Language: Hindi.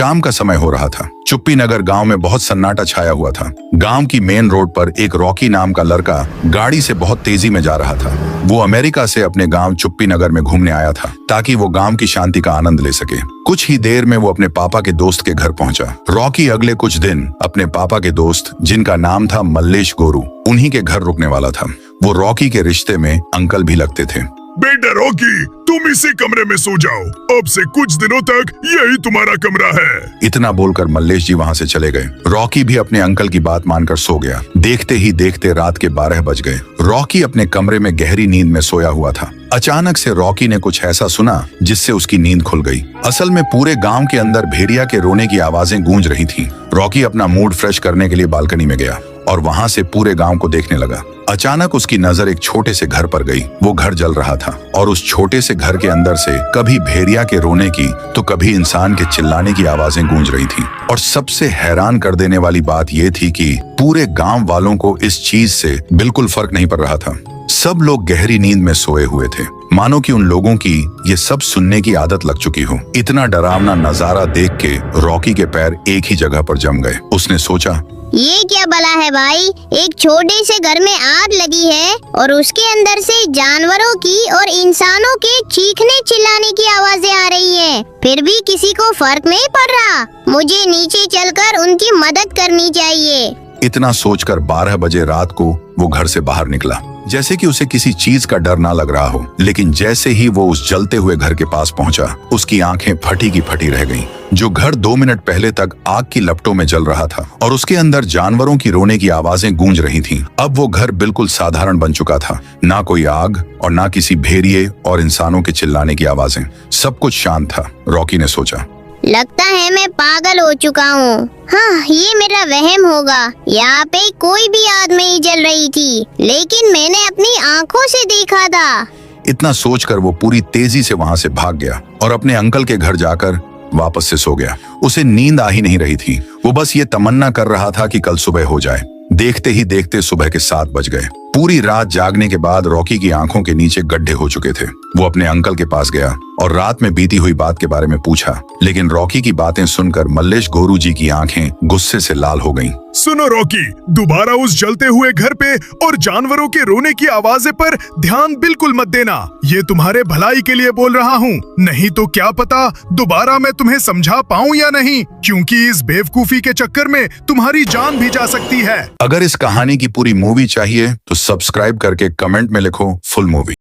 शाम का समय हो रहा था। चुप्पी नगर गांव में बहुत सन्नाटा छाया हुआ था। गांव की मेन रोड पर एक रॉकी नाम का लड़का गाड़ी से बहुत तेजी में जा रहा था। वो अमेरिका से अपने गांव चुप्पी नगर में घूमने आया था ताकि वो गांव की शांति का आनंद ले सके। कुछ ही देर में वो अपने पापा के दोस्त के घर पहुंचा। रॉकी अगले कुछ दिन अपने पापा के दोस्त, जिनका नाम था मल्लेश गोरू, उन्हीं के घर रुकने वाला था। वो रॉकी के रिश्ते में अंकल भी लगते थे। बेटा रॉकी, तुम इसी कमरे में सो जाओ। अब से कुछ दिनों तक यही तुम्हारा कमरा है। इतना बोलकर मल्लेश जी वहां से चले गए। रॉकी भी अपने अंकल की बात मानकर सो गया। देखते ही देखते रात के 12 बज गए। रॉकी अपने कमरे में गहरी नींद में सोया हुआ था। अचानक से रॉकी ने कुछ ऐसा सुना जिससे उसकी नींद खुल गई। असल में पूरे गांव के अंदर भेड़िया के रोने की आवाजें गूंज रही थीं। रॉकी अपना मूड फ्रेश करने के लिए बालकनी में गया और वहां से पूरे गांव को देखने लगा। अचानक उसकी नजर एक छोटे से घर पर गई। वो घर जल रहा था और उस छोटे से घर के अंदर से कभी भेड़िया के रोने की तो कभी इंसान के चिल्लाने की आवाजें गूंज रही थीं। और सबसे हैरान कर देने वाली बात यह थी कि पूरे गांव वालों को इस चीज से बिल्कुल फर्क नहीं पड़ रहा था। सब लोग गहरी नींद में सोए हुए थे, मानो कि उन लोगों की ये सब सुनने की आदत लग चुकी हो। इतना डरावना नजारा देख के रॉकी के पैर एक ही जगह पर जम गए। उसने सोचा, ये क्या भला है भाई, एक छोटे से घर में आग लगी है और उसके अंदर से जानवरों की और इंसानों के चीखने चिल्लाने की आवाजें आ रही हैं। फिर भी किसी को फर्क नहीं पड़ रहा। मुझे नीचे चलकर उनकी मदद करनी चाहिए। इतना सोचकर 12 बजे रात को वो घर से बाहर निकला, जैसे कि उसे किसी चीज का डर ना लग रहा हो। लेकिन जैसे ही वो उस जलते हुए घर के पास पहुंचा, उसकी आंखें फटी की फटी रह गईं। जो घर 2 मिनट पहले तक आग की लपटों में जल रहा था और उसके अंदर जानवरों की रोने की आवाजें गूंज रही थीं, अब वो घर बिल्कुल साधारण बन चुका था। ना कोई आग और ना किसी भेड़िए और इंसानों के चिल्लाने की आवाजें। सब कुछ शांत था। रॉकी ने सोचा, लगता है मैं पागल हो चुका हूँ। हाँ, ये मेरा वहम होगा। यहाँ पे कोई भी आग नहीं जल रही थी, लेकिन मैंने अपनी आंखों से देखा था। इतना सोचकर वो पूरी तेजी से वहां से भाग गया और अपने अंकल के घर जाकर वापस से सो गया। उसे नींद आ ही नहीं रही थी। वो बस ये तमन्ना कर रहा था कि कल सुबह हो जाए। देखते ही देखते सुबह के 7 बज गए। पूरी रात जागने के बाद रॉकी की आंखों के नीचे गड्ढे हो चुके थे। वो अपने अंकल के पास गया और रात में बीती हुई बात के बारे में पूछा, लेकिन रॉकी की बातें सुनकर मल्लेश गोरू जी की आंखें गुस्से से लाल हो गईं। सुनो रॉकी, दोबारा उस जलते हुए घर पे और जानवरों के रोने की आवाजें पर ध्यान बिल्कुल मत देना। ये तुम्हारे भलाई के लिए बोल रहा हूँ, नहीं तो क्या पता दोबारा मैं तुम्हें समझा पाऊँ या नहीं, क्योंकि इस बेवकूफी के चक्कर में तुम्हारी जान भी जा सकती है। अगर इस कहानी की पूरी मूवी चाहिए तो सब्सक्राइब करके कमेंट में लिखो फुल मूवी।